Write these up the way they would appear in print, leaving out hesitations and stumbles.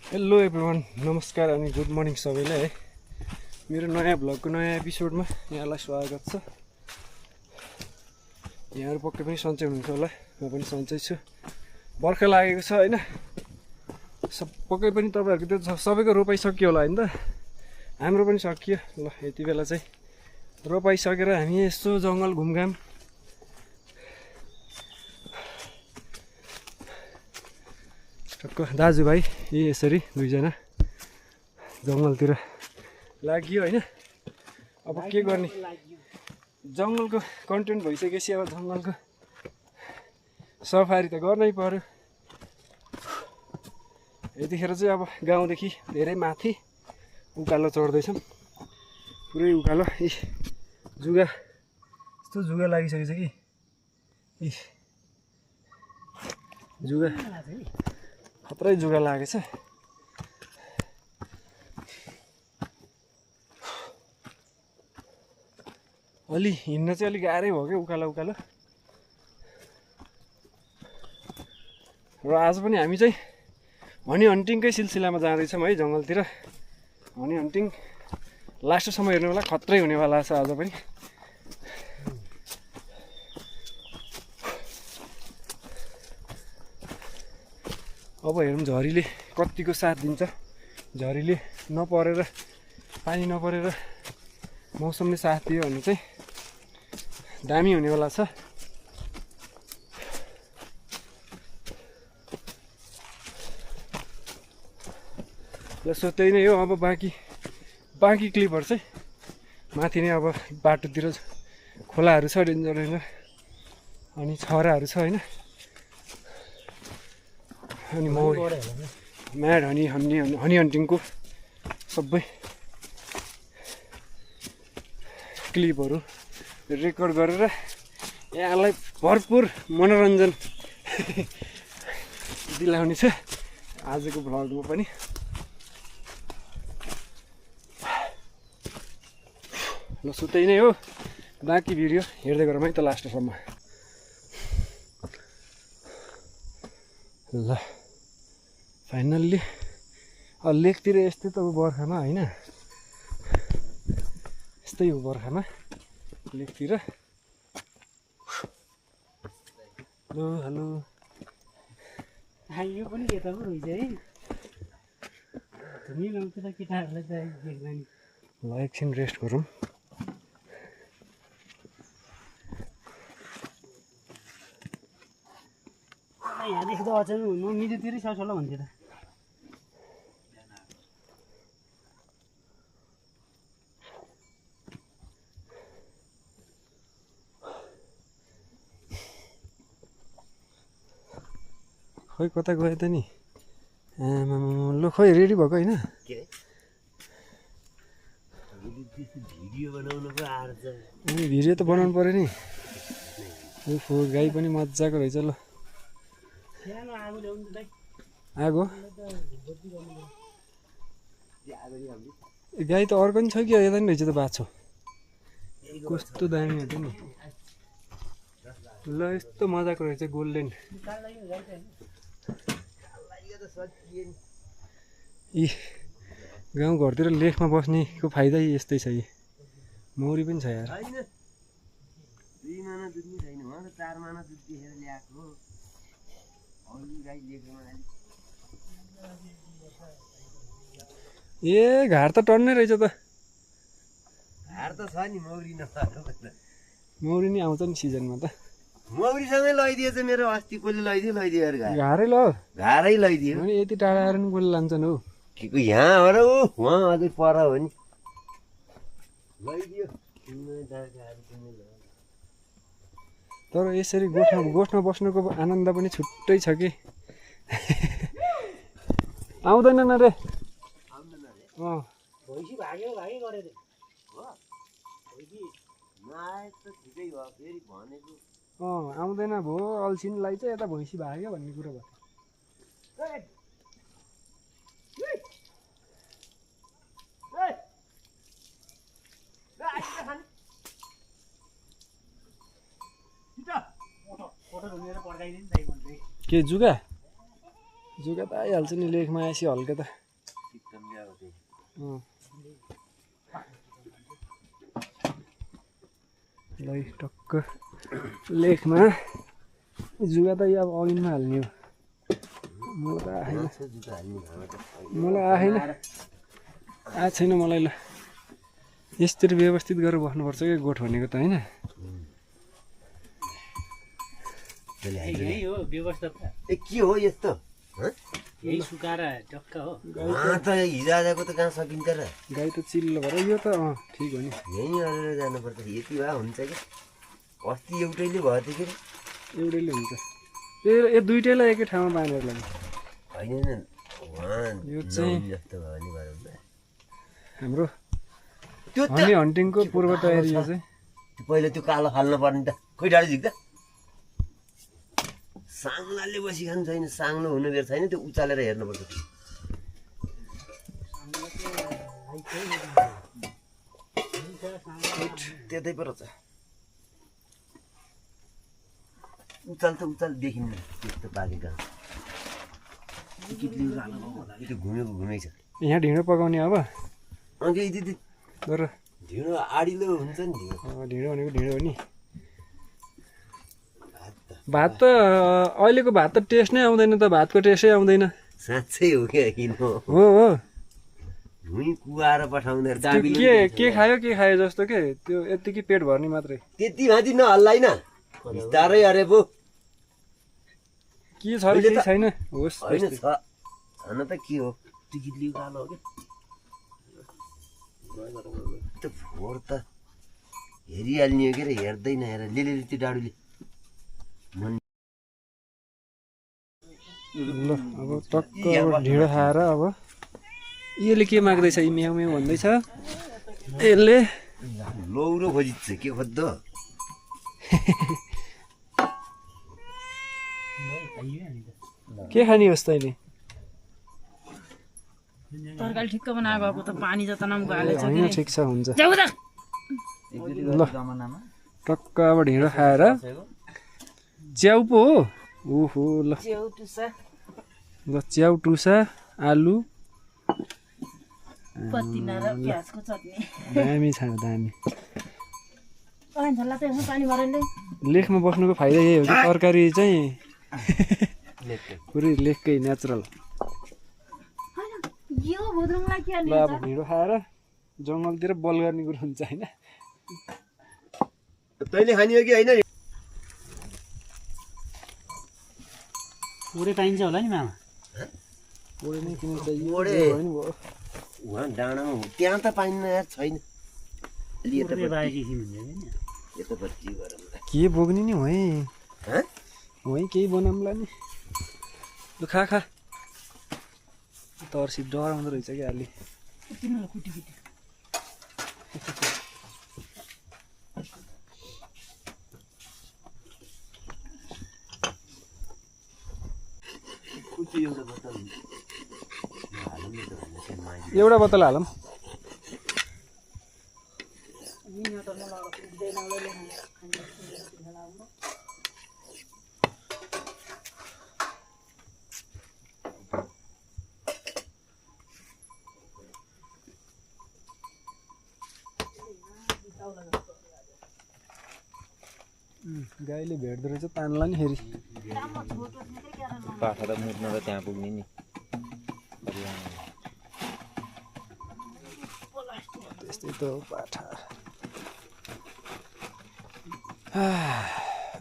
Hello everyone, नमस्कार अनि good morning सबैलाई है। मेरो नयाँ भ्लगको नयाँ एपिसोडमा यहाँलाई स्वागत छ। यहाँहरू पक्कै पनि सन्चै हुनुहुन्छ होला, म पनि सन्चै छु। बर्खा लागेको छ होइन, पक्कै पनि तपाईँहरूको त्यो सबैको रोपाइ सकियो होला होइन त। हाम्रो पनि सकियो। ल यति बेला चाहिँ रोपाइ सकेर हामी यसो जङ्गल घुमघाम दाजुभाइ यसरी दुईजना जङ्गलतिर लाग्यो होइन। अब के गर्ने, जङ्गलको कन्टेन्ट भइसकेपछि अब जङ्गलको सफारी त गर्नै पर्यो। यतिखेर चाहिँ अब गाउँदेखि धेरै माथि उकालो चढ्दैछौँ, पुरै उकालो। जुगा यस्तो जुगा लागिसकेछ कि जुगा खत्रै जुगा लागेछ। अलि हिँड्न चाहिँ अलिक गाह्रै भयो क्या, उकालो उकालो। र आज पनि हामी चाहिँ हनी हन्टिङकै सिलसिलामा जाँदैछौँ है जङ्गलतिर। हनी हन्टिङ लास्टसम्म हेर्नुलाई खत्रै हुनेवाला छ आज पनि। अब हेरौँ झरीले कतिको साथ दिन्छ। झरीले नपरेर, पानी नपरेर मौसमले साथ दियो भने चाहिँ दामी हुनेवाला छ। ल सो त्यही नै हो। अब बाँकी क्लिपहरू चाहिँ माथि नै, अब बाटोतिर खोलाहरू छ, डेन्जर डेन्जर, अनि छराहरू छ होइन। अनि म्याड हनी हन्टिङको सबै क्लिपहरू रेकर्ड गरेर यहाँलाई भरपुर मनोरञ्जन दिलाउने छ आजको भ्लगमा पनि। ल सो त्यही नै हो। बाँकी भिडियो हेर्दै गरौँ है त लास्टसम्म। ल फाइनल्ली लेकतिर यस्तै त हो बर्खामा होइन, यस्तै हो बर्खामा लेकतिर। हेलो हेलो, यो पनि यता पो रहेछ है। मिलाउँछ त केटाहरूलाई त देख्दैन। ल एकछिन रेस्ट गरौँ। यहाँदेखि त अचानक म मिलोतिरै सर्छ होला भन्थ्यो त। खोइ कता गयो त नि। ल खोइ रेडी भएको होइन। भिडियो त बनाउनु पऱ्यो नि। गाई पनि मजाको रहेछ। ल आगो गाई त अर्को नि छ कि यता नि रहेछ त बाछो। कस्तो दामी हुन्छ नि। ल यस्तो मजाको रहेछ गोल्डेन। गाउँघरतिर लेखमा बस्नेको फाइदा यस्तै छ। मौरी पनि छ यार। ए घाट त टन्नै रहेछ त। घाट त छ नि, मौरी नि आउँछ नि सिजनमा त। मौरीसँगै लैदिएछ मेरो। अस्ति कसले लैदियो अरू घारै ल घारै लैदियो। अनि यति टाढा आएर नि कसले लान्छन् हौ। यहाँ हो र उहाँ अझै पर हो नि, लैदियो। तर यसरी गोठमा बस्नुको आनन्द पनि छुट्टै छ कि। आउँदैनन् रे। भैँसी भाग्यो गरे आउँदैन भो अल्छिनलाई चाहिँ यता भैँसी भाग्यो भन्ने कुरो भयो। के जुगा जुगा त आइहाल्छ नि लेखमा आएपछि हल्का त ल टक्क लेखमा जुगा त अब अगिनमा हाल्ने हो मलाई आएन आएको छैन मलाई ल यसरी व्यवस्थित गरेर बस्नुपर्छ क्या गोठ भनेको त होइन यही हो व्यवस्था त के हो यस्तो यही सुकाएर टक्क हो त हिजोआजको त कहाँ सकिन्छ र गाई त चिल्लो भएर यो त ठिक हो नि यहीँ अरेर जानुपर्छ यति भए हुन्छ कि अस्ति एउटैले भयो थियो कि एउटैले हुन्छ यो दुइटैलाई एकै ठाउँमा बाँधेर लाने होइन यो चाहिँ जस्तो भयो नि गरौँ हाम्रो त्यो त हनी हन्टिङको पूर्व तयारी यो चाहिँ पहिला त्यो कालो फाल्नु पर्ने त खोइ डाँडो झिक्दा साङ्लाले बसी खानु छैन साङ्लो हुनु बेर छैन त्यो उचालेर हेर्नुपर्छ त्यतै पो रहेछ उचाल त उचाल देखिन्न त्यस्तो पाकेको त्यो घुमेको घुमेको छ यहाँ ढिँडो पकाउने अब अघि दिदी तर ढिँडो आडिलो हुन्छ नि ढिँडो भनेको ढिँडो हो नि भात त अहिलेको भात त टेस्ट नै आउँदैन त भातको टेस्टै आउँदैन साँच्चै हो क्या किन हो हो भुइँ कुवाएर पठाउँदै के खायो जस्तो के त्यो यतिकै पेट भर्ने मात्रै त्यति माथि नहल्लाइन बिस्तारै अरे पो के छ र के छैन होस् होइन छ छन त के हो टिकट लिएको कालो हो क्या त्यो फोहोर त हेरिहाल्ने हो के अरे हेर्दैन हेर ले त्यो डाडुले ल अब टक्क अब ढिँडो खाएर अब यसले के माग्दैछ म्याउ म्याउ भन्दैछ यसले लौरो खोजिन्छ के खोज्दो के खाने होस् तैँले तरकारी ठिक्क बनाएको अब त पानी जतानामा हालेछ होइन ठिक छ हुन्छ जाऊ त ल टक्क अब ढिँडो खाएर च्याउ पो हो ओहो ल च्याउ टुसा आलु पतिना र प्याजको चटनी दामी छ दामी झल्ला त यसमा पानी भरेन लेखमा बस्नुको फाइदा यही हो कि तरकारी चाहिँ पुरै लेखकै नेचुरल यो भुद्रुङलाई के ल अब ढिँडो खाएर जङ्गलतिर बल गर्ने कुरो हुन्छ होइन तैँले खाने हो कि होइन पुरै पाइन्छ होला नि मामा ओडे नै किन चाहियो ओडे उहाँ डाँडामा त्यहाँ त पाइन्न यार छैन यतापट्टि गरौँ के बोक्ने नि वहीँ वहीँ केही बनाउँला नि लु खा तर्सी डराउँदो रहेछ क्या अलि एउटा बोतल हालौँ गाईले भेट्दो रहेछ तान्ला नि फेरि पाखा त मुट्न त त्यहाँ पुग्ने नि त्यस्तै त हो पाठा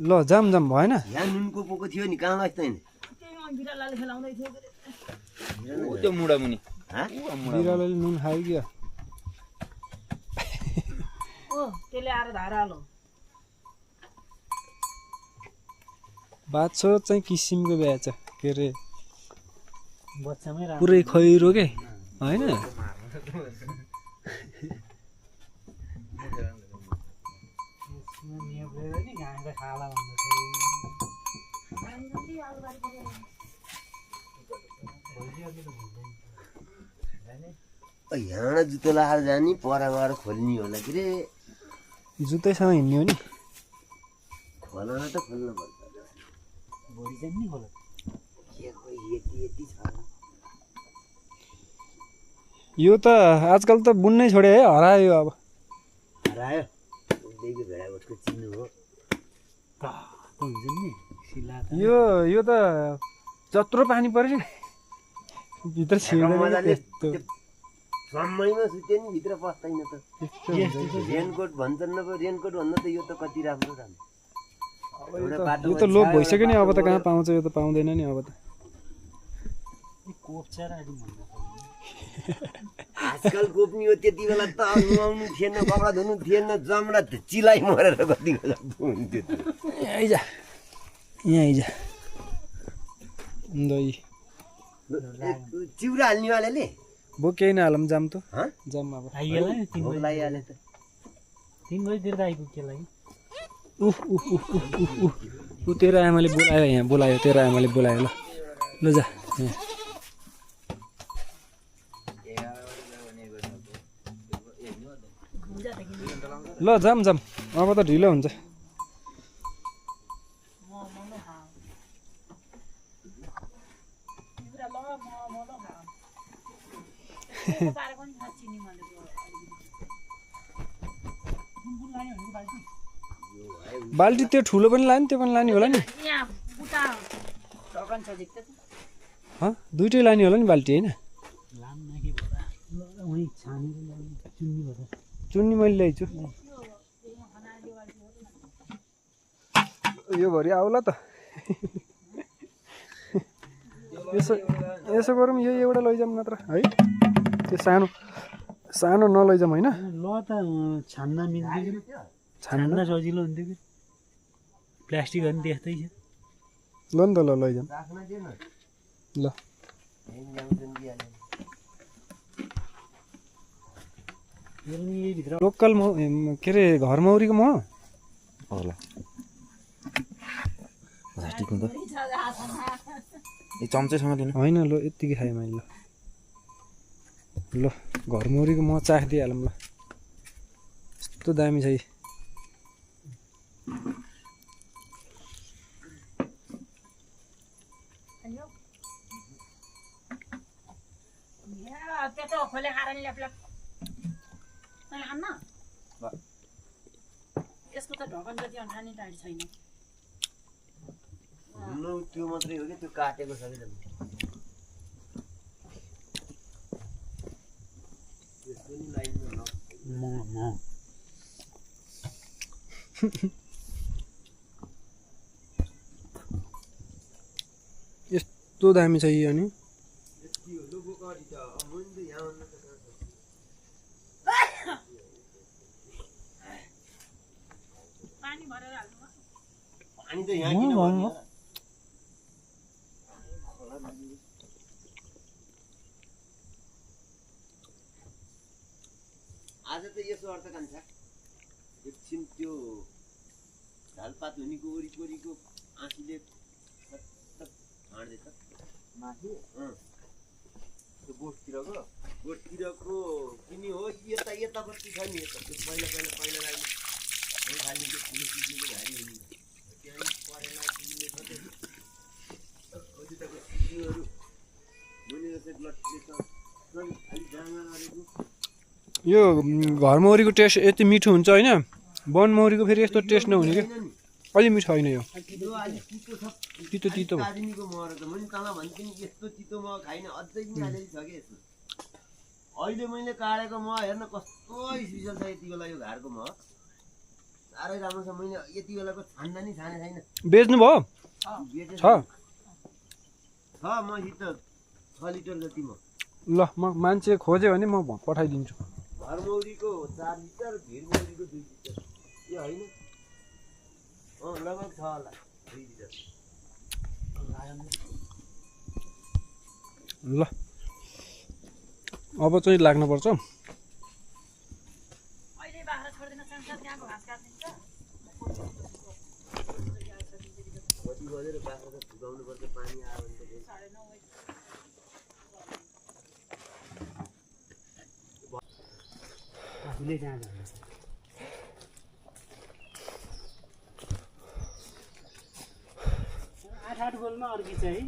ल जाम भएन यहाँ नुनको पोको थियो नि कहाँ लाग्छ बिरालाले खेलाउँदै थियो त्यो मुढा मुनि बिरालोले नुन खायो क्या ओ त्यसले आएर धारा हालो बाछो चाहिँ किसिमको ब्याच के अरे बच्चामै पुरै खैरो के होइन यहाँ जुत्तो लगाएर जाने पर गएर खोल्ने होला कि रे जुत्तैसँग हिँड्ने हो नि खोल्न त खोल्नु पर्छ भोलि चाहिँ नि होला के खोइ यति छ यो त आजकल त बुन्नै छोडे है हरायो अब हरायो उहिलेको भेडा गोठको चिन्नु हो हुन्छ नि सिला त यो त जत्रो पानी पऱ्यो नि भित्र छिर्दैन मजाले त्यस्तो समयमा सुत्यो नि भित्र पस्दैन त त्यस्तो हुन्छ। रेनकोट भन्छन् न रेनकोट भन्दा त यो त कति राम्रो राम्रो एउटा बाटो यो त लोप भइसक्यो नि अब त कहाँ पाउँछ यो त पाउँदैन नि अब त कोप्चर आदि भन्दा आजकल गोप्नी हो त्यति बेला त नुहाउनु थिएन कपडा धुनु थिएन जमडा चिलाइ मरेर कतिको हुन्थ्यो त यहाँ आइज यहाँ आइज दही चिउरा हाल्नेवालाले बो केही नहालौँ जाम त हँ? जाम अब आइएला 3 भोक बजे लागिहाल्यो त 3 बजेतिर त आइपुग्यो लागि ऊ तेरो आमाले बोलायो यहाँ बोलायो तेरो आमाले बोलायो ल ल जा यहाँ। ल जाम जाम अब त ढिलो हुन्छ बाल्टी त्यो ठुलो पनि लाने त्यो पनि लाने होला नि यहाँ उता ढकन छ झिक्दै छ। हँ दुइटै लाने होला नि बाल्टी होइन लाम नके भरा उही छानेर ल्याउने चुन्नी भएर चुन्नी मैले ल्याइछु यो भरि आउला त यसो गरौँ यही एउटा लैजाउँ मात्र है त्यो सानो सानो नलैजाउँ होइन ल त छान्न मिल्दैन छान्न छान्न सजिलो हुन्थ्यो कि प्लास्टिक पनि त्यस्तै छ ल नि त ल लैजाउँ राख्न दिएन ल ल्याउँछन् दिइहाल्यो मेरो नि यही भित्र लोकल के अरे घर मौरीको मह होला प्लास्टिकको त ए चम्चैसँग दिनु होइन ल यत्तिकै खाएँ मैले ल घर मौरीको मह चाख दिइहालौँ ल यस्तो दामी छ त्यस्तो खोले खाएर ल्याप्ल्याप तैँले खान्न यसको त ढकन जति अन्ठानी टाइट छैन हुनु त्यो मात्रै हो कि त्यो काटेको छ कि म यस्तो दामी छ यो अनि पानी भरेर हाल्नु पानी त यहाँ किन भन्नु आज त यसो अर्थ कान्छ एकछिन त्यो झालपात हुनेको वरिपरिको आँसीले हाड्दैछ माथि त्यो बोटतिरको किनी हो यतापट्टि छ नि यता त्यो पहिला लाग्ने खालि त्यो ठुलो चिजको भारी हुने त्यहाँ परेला चिजले मात्रै उतिताको चिजहरू मुनि जस्तै लट्ठीले छ खालि जाँगा गरेको यो घर मौरीको टेस्ट यति मिठो हुन्छ होइन वन मौरीको फेरि यस्तो टेस्ट नहुने क्या अलि मिठो होइन यो यो अलिक तितो छ तितो तितो भयो। दार्जिलिङको मह रहेछ मैले तँलाई भन्छु नि यस्तो तितो मह खाइन अझै पनि अलिअलि छ कि यसमा अहिले मैले काटेको मह हेर्न कस्तो स्पेसल छ यति बेला यो घारको मह साह्रै राम्रो छ मैले यति बेलाको छान्दा नि छाने छैन बेच्नु भयो बेचेँ छ छ मसित 6 लिटर जति म ल म मान्छे खोज्यो भने म पठाइदिन्छु घर मौरीको 4 लिटर भिर मौरीको 2 लिटर यो होइन लगभग छ होला 2 लिटर ल अब चाहिँ लाग्नुपर्छ अहिले बाख्रा छोड्दिन संसार त्यहाँको घाँस काटिदिन्छ कति बजेर बाख्रा त फुकाउनु पर्छ पानी आयो भने त 9:30 बजे आफूले जहाँ जान्छ 8 गोलमा अर्की चाहिँ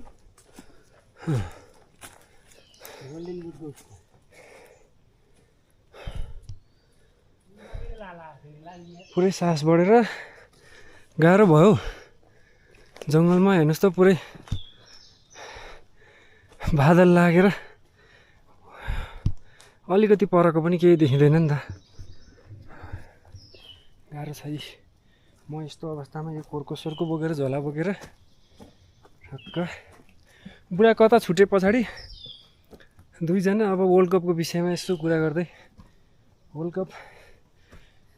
गोल्डन बुटको पुरै सास बढेर गाह्रो भयो जङ्गलमा हेर्नुहोस् त पुरै बादल लागेर अलिकति परको पनि केही देखिँदैन नि त गाह्रो छ है म यस्तो अवस्थामा यो कोर्को सोर्को बोकेर झोला बोकेर ठक्क बुढा कता छुटे पछाडि दुईजना अब वर्ल्ड कपको विषयमा यसो कुरा गर्दै वर्ल्ड कप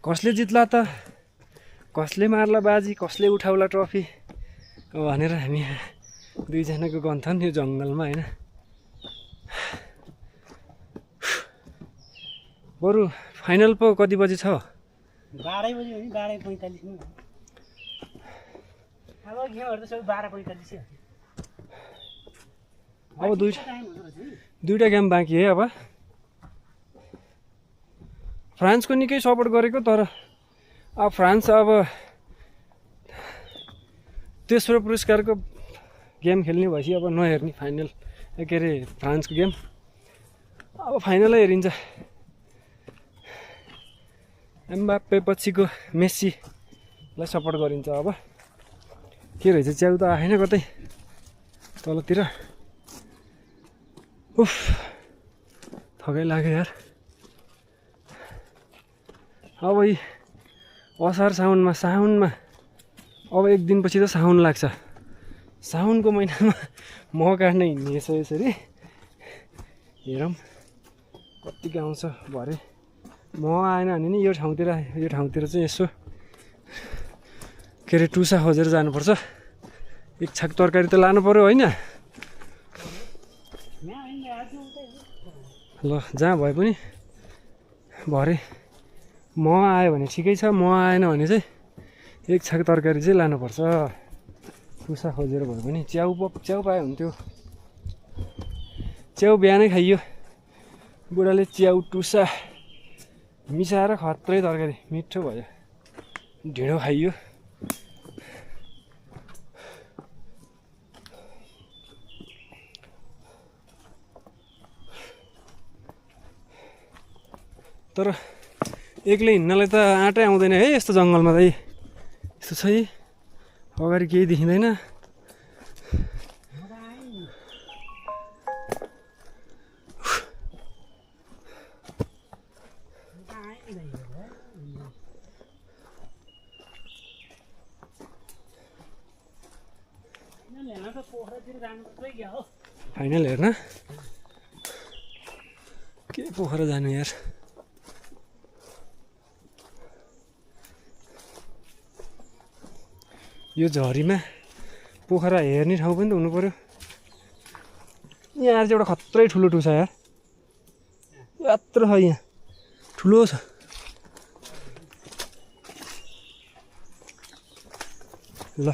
कसले जित्ला त कसले मार्ला बाजी कसले उठाउला ट्रफी भनेर हामी दुईजनाको गन्थन यो जङ्गलमा होइन बरु फाइनल पो कति बजी छ 12 बजी हो नि 12:45 मा अब गेमहरु त सबै 12:45 हो अब दुईटा गेम बाँकी है अब फ्रान्सको निकै सपोर्ट गरेको तर अब फ्रान्स अब तेस्रो पुरस्कारको गेम खेल्ने भएपछि अब नहेर्ने फाइनल के अरे फ्रान्सको गेम अब फाइनलै हेरिन्छ एम्बाप्पे पछिको मेस्सीलाई सपोर्ट गरिन्छ अब के रहेछ च्याउ त आएन कतै तलतिर उफ थकै लाग्यो यार अब यी असार साउनमा अब एक दिनपछि त साउन लाग्छ साउनको महिनामा मह काट्न हिँड्ने यसरी हेरौँ कतिको आउँछ भरे मह आएन भने नि यो ठाउँतिर चाहिँ यसो के अरे टुसा खोजेर जानुपर्छ एक छाक तरकारी त लानु पर्यो होइन ल जहाँ भए पनि भरे मह आयो भने ठिकै छ मह आएन भने चाहिँ एक छाक तरकारी चाहिँ लानुपर्छ टुसा खोजेर भए पनि च्याउ पायो हुन्थ्यो च्याउ बिहानै खाइयो बुढाले च्याउ टुसा मिसाएर खत्रै तरकारी मिठो भयो ढिँडो खाइयो तर एक्लै हिँड्नलाई त आँटै आउँदैन है यस्तो जङ्गलमा त यस्तो छ है अगाडि केही देखिँदैन फाइनल हेर्न के पोखरा जानु यार यो झरीमा पोखरा हेर्ने ठाउँ पनि त हुनु पर्यो यहाँ चाहिँ एउटा खत्रै ठुलो टुसा यार यत्रो छ यहाँ ठुलो छ ल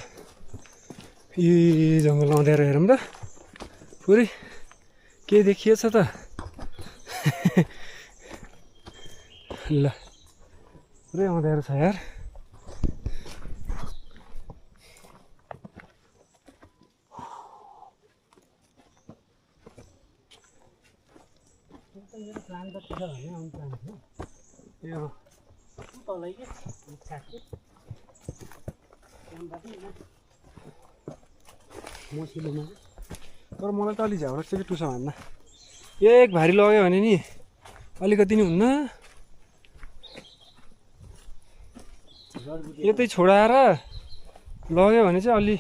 यी जङ्गल अँध्यारो हेरौँ त पुरै के देखिएछ त ल पुरै अँध्यारो छ यार तर मलाई त अलि झ्याउ लाग्छ कि टुसा भन्न एक भारी लग्यो भने नि अलिकति नि हुन्न यतै छोडाएर लग्यो भने चाहिँ अलि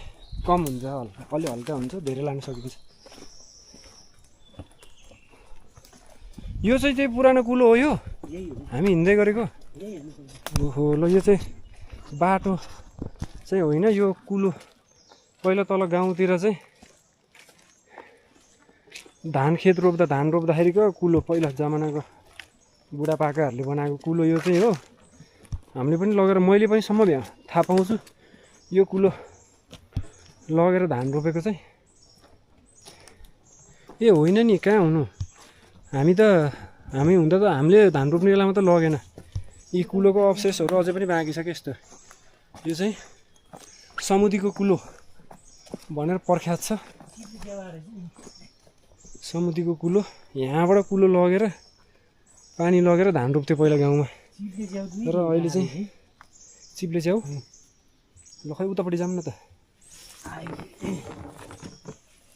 कम हुन्छ अलि हल्का हुन्छ धेरै लान सकिन्छ यो चाहिँ त्यही पुरानो कुलो हो यो हामी हिँड्दै गरेको ओहो ल यो चाहिँ बाटो चाहिँ होइन यो कुलो पहिला तल गाउँतिर चाहिँ धान रोप्दाखेरिको कुलो पहिला जमानाको बुढापाकाहरूले बनाएको कुलो यो चाहिँ हो हामीले पनि लगेर मैले पनि सम्म थाहा पाउँछु यो कुलो लगेर धान रोपेको चाहिँ ए होइन नि कहाँ हुनु हामी हुँदा त हामीले धान रोप्ने बेलामा त लगेन यी कुलोको अवशेषहरू अझै पनि बाँकी छ क्या यस्तो यो चाहिँ समुद्रीको कुलो भनेर प्रख्यात छ समुद्रीको कुलो यहाँबाट कुलो लगेर पानी लगेर धान रोप्थ्यो पहिला गाउँमा चिप्ले च्याउ दुई र अहिले चाहिँ चिप्ले च्याउ ल खै उतापट्टि जाऊँ न त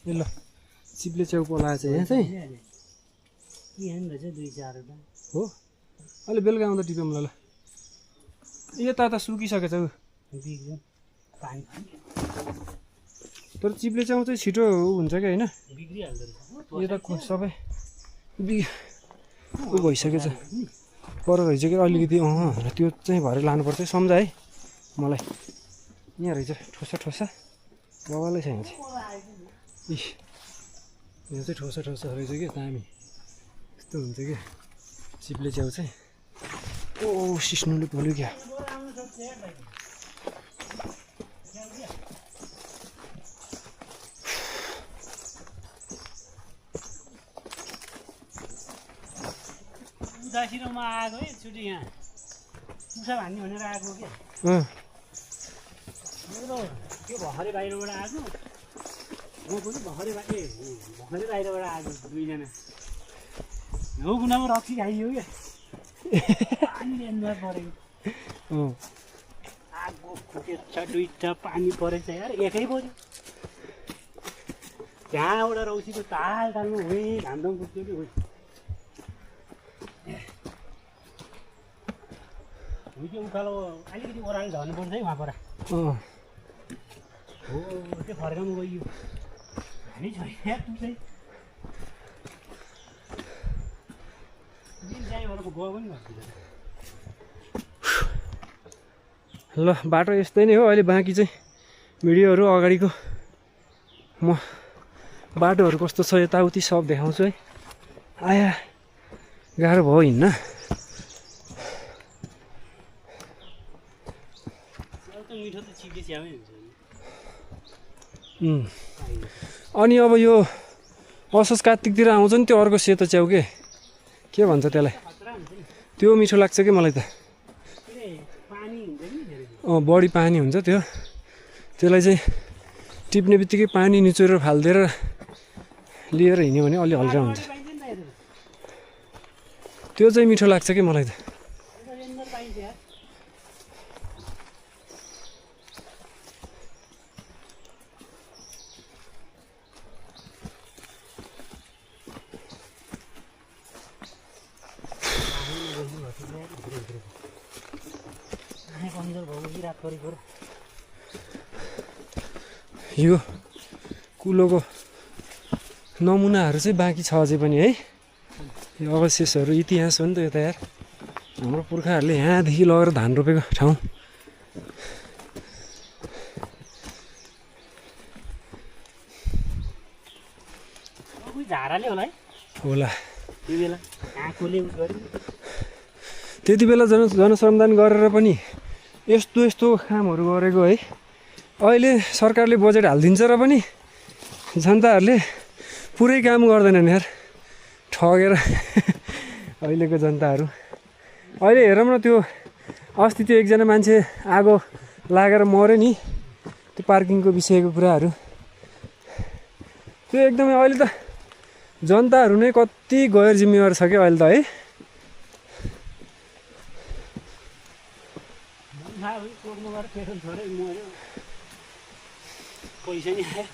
ए ल चिप्ले च्याउ पलाएछ यहाँ चाहिँ यहाँ रहेछ 2-4 हो अहिले बेलुका आउँदा टिपौँ ल यता त सुकिसकेछ उ बिग्रियो पानी तर चिप्ले च्याउ चाहिँ छिटो हुन्छ क्या होइन बिग्रिहाल्दो रहेछ यो त सबै उ भइसकेछ पर भइसक्यो अलिकति त्यो चाहिँ भरे लानुपर्छ है सम्झ है मलाई यहाँ रहेछ ठोसा ठोसा बबालै छ यहाँ चाहिँ यहाँ चाहिँ ठोसा ठोसा रहेछ क्या दामी यस्तो हुन्छ क्या चिप्ले च्याउ चाहिँ ओ सिस्नुले पोल्यो क्या उदासिरोमा आएको है छुट्टी यहाँ मुसा भान्ने भनेर आएको क्या मेरो त्यो भर्खरै बाहिरबाट आएको म पनि भर्खरै बाहिरबाट आएको 2 जना हो कुनामा रक्सी खाइयो क्या पानी ल्यान्डर परेको आगो फुकेछ 2टा पानी परेछ यार एकै पऱ्यो त्यहाँबाट रौसीको तालमा होइ घामदाम पुग्थ्यो कि होइ त्यो उकालो अलिकति ओह्रालो झर्नुपर्छ है वहाँ पर हो त्यो फर्काउनु गइयो हामी छैन तु चाहिँ ल बाटो यस्तै नै हो अहिले बाँकी चाहिँ भिडियोहरू अगाडिको म बाटोहरू कस्तो छ यताउति सब देखाउँछु है आया गाह्रो भयो हिँड्न मिठो त चिप्ले च्याउमै हुन्छ अनि अब यो असोज कार्तिकतिर आउँछ नि त्यो अर्को सेतो च्याउ के भन्छ त्यसलाई त्यो मिठो लाग्छ कि मलाई त बढी पानी हुन्छ त्यसलाई चाहिँ टिप्ने बित्तिकै पानी निचोरेर फालिदिएर लिएर हिँड्यो भने अलि हल्का हुन्छ त्यो चाहिँ मिठो लाग्छ कि मलाई त यो कुलोको नमुनाहरू चाहिँ बाँकी छ अझै पनि है यो अवशेषहरू इतिहास हो नि त यो त यार हाम्रो पुर्खाहरूले यहाँदेखि लगेर धान रोपेको ठाउँ झाराले होला है होला त्यो बेला आँखोले त्यति बेला जनश्रमदान गरेर पनि यस्तो कामहरू गरेको है अहिले सरकारले बजेट हालिदिन्छ र पनि जनताहरूले पुरै काम गर्दैनन् यार ठगेर अहिलेको जनताहरू अहिले हेरौँ न त्यो अस्ति त्यो एकजना मान्छे आगो लागेर मऱ्यो नि त्यो पार्किङको विषयको कुराहरू त्यो एकदमै अहिले त जनताहरू नै कति गैर जिम्मेवार छ क्या अहिले त है पेट्रोल छोडे मऱ्यो पैसा नि आयो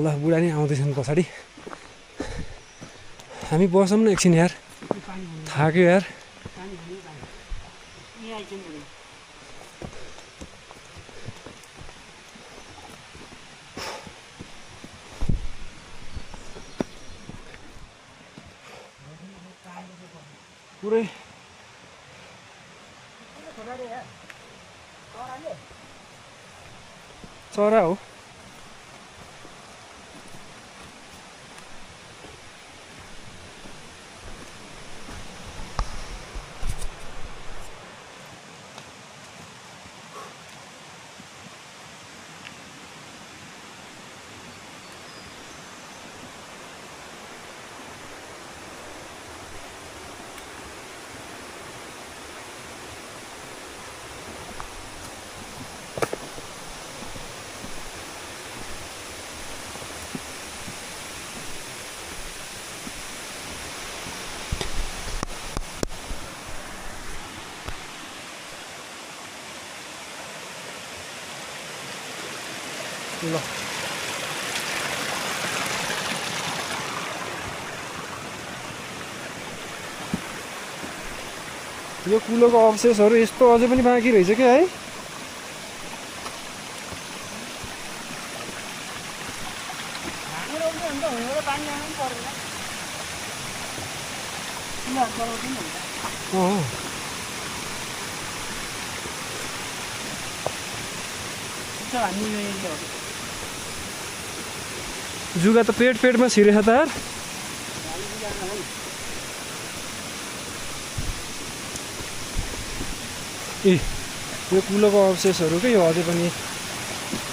ल बुढा नि आउँदैछन् पछाडि हामी बसौँ न एकछिन यार थाक्यो यार पुरै चरा हो ल यो कुलोको अवशेषहरू यस्तो अझै पनि बाँकी रहेछ क्या है। जुगा त पेटमा छिरेछ त यार। ए यो कुलोको अवशेषहरू के यो अझै पनि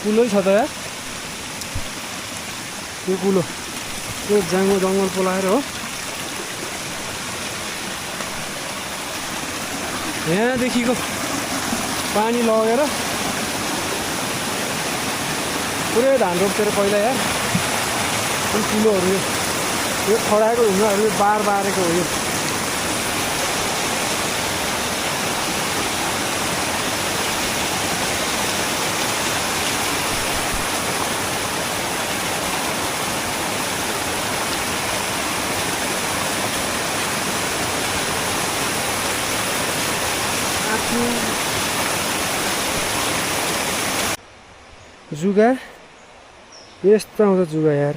कुलै छ त यार। यो कुलो यो जङ्गल पोलाएर हो। यहाँदेखिको पानी लगेर पुरै धान रोप्थ्यो र पहिला यार। यो कुलोहरू यो खडाएको ढुङ्गाहरू यो बारेको हो। यो जुगा यस्तो आउँछ जुगा यार।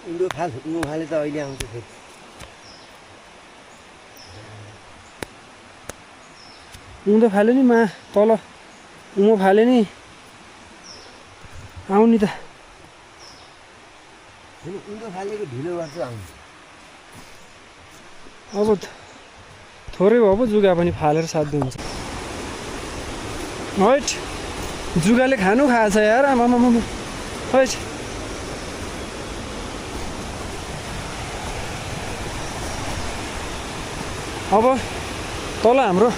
उन्दो फाले त अहिले आउँछ फेरि। उँधो फाल्यो नि तल उँभो फाल्यो नि आउनी त। उन्दो फालेको ढिलो गर्छ आउँछ। अब थोरै भयो पो जुगा पनि फालेर साध्य हुन्छ। हैट जुगाले खानु खाएछ यार। आमामा हैट अब तल हाम्रो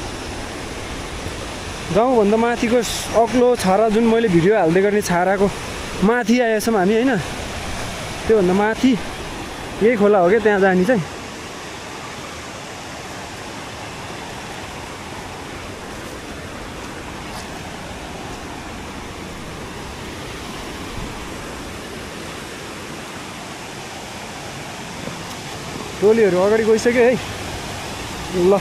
गाउँभन्दा माथिको अग्लो छारा जुन मैले भिडियो हाल्दै गर्ने छाराको माथि आएछौँ हामी होइन। त्योभन्दा माथि यही खोला हो क्या त्यहाँ जाने चाहिँ। टोलीहरू अगाडि गइसक्यो है। ल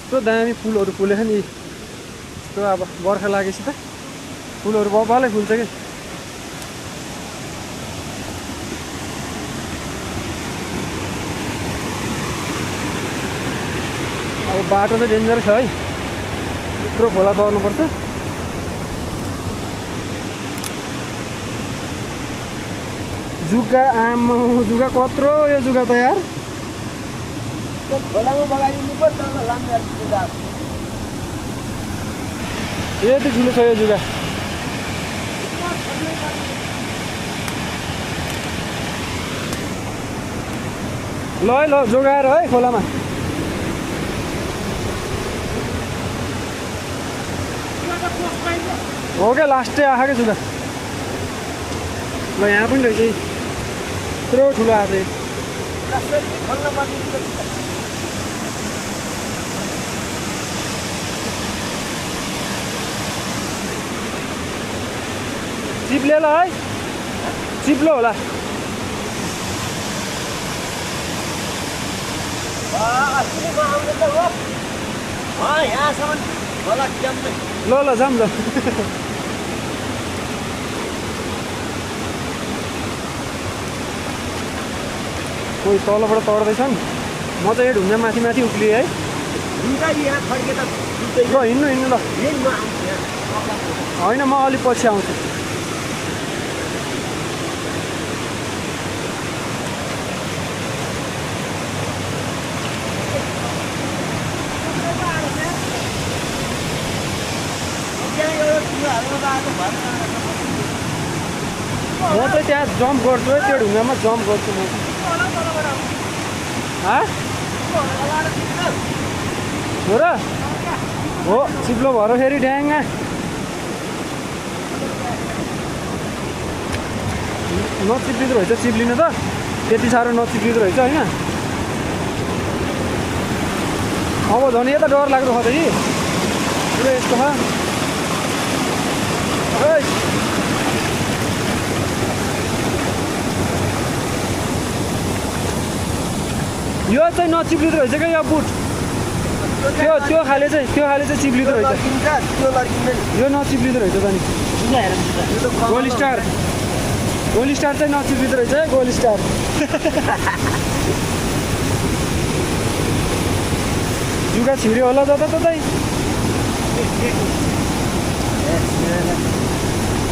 यस्तो दामी फुलहरू फुलेछ नि। यस्तो अब बर्खा लागेपछि त फुलहरू बबालै फुल्छ कि। अब बाटो त डेन्जर छ है। यत्रो खोला तर्नुपर्छ। जुगा आमा जुगा कत्रो यो जुगा त यार। खोलामा बगाइदिनु पर्छ लामो जुगा। यति ठुलो छ यो जुगा। ल है ल जोगाएर है खोलामा। हो क्या लास्टै आएको जुगा। ल यहाँ पनि रहेछ यत्रो ठुलो आएको चिप्ले ल है। चिप्लो होला। यहाँसम्म खोला क्याम्पै। ल जाऊँ ल। कोही तलबाट तर्दैछन्। म चाहिँ यो ढुङ्गा माथि माथि उक्लिएँ है। यहाँ फर्के त ल हिँड्नु ल। होइन म अलिक पछि आउँछु। म चाहिँ त्यहाँ जम्प गर्छु है। त्यो ढुङ्गामा जम्प गर्छु म। हो र हो चिप्लो भएर फेरि ड्याङ्गा नचिप्लिँदो रहेछ चिप्लिनु त त्यति साह्रो नचिप्लिँदो रहेछ होइन अब झन् यता डर लाग्दो छ त कि पुरै यस्तो छ यो चाहिँ नचिप्लिँदो रहेछ क्या यो बुट त्यो खाले चाहिँ चिप्लिँदो रहेछ यो नचिप्लिँदो रहेछ त नि गोल्ड स्टार चाहिँ नचिप्लिँदो रहेछ है गोल्ड स्टार जुगा छिर्यो होला जता ततै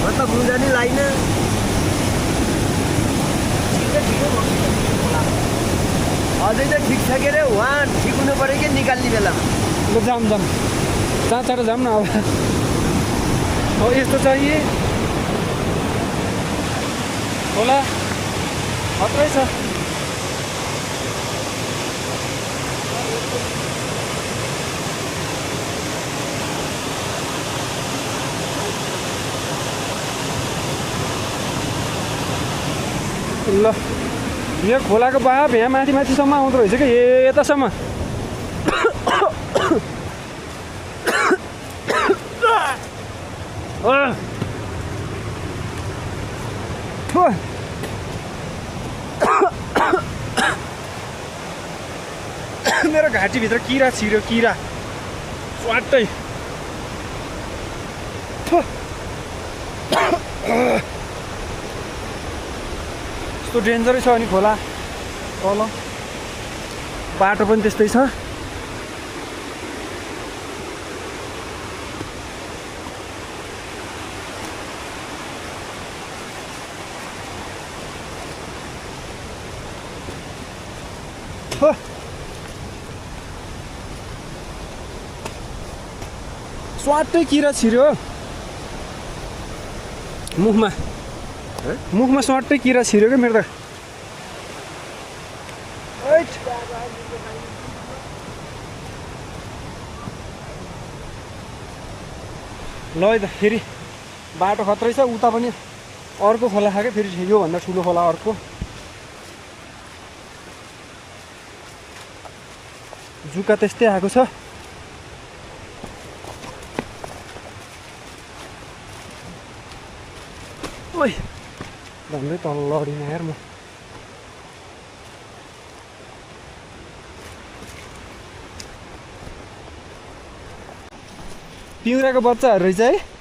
मतलब मुजा नि लाइन अझै त ठिक छ के अरे उहाँ ठिक हुनु पऱ्यो कि निकाल्ने बेलामा ल जाम चाँचाएर जाम न अब यस्तो चाहिए होला खत्रै छ ल यो खोलाको बहाव यहाँ माथिसम्म आउँदो रहेछ कि यतासम्म मेरो घाँटीभित्र किरा छिर्यो किरा स्वाटै यस्तो डेन्जरै छ अनि खोला तल बाटो पनि त्यस्तै छ स्वाटै किरा छिर्यो मुखमा स्वाटै किरा छिर्यो क्या मेरो त ल है त फेरि बाटो खत्रै छ उता पनि अर्को खोला छ क्या फेरि योभन्दा ठुलो खोला अर्को जुका त्यस्तै आएको छ ओइ भन्दै तल लडिन यार म पिउराको बच्चाहरू रहेछ है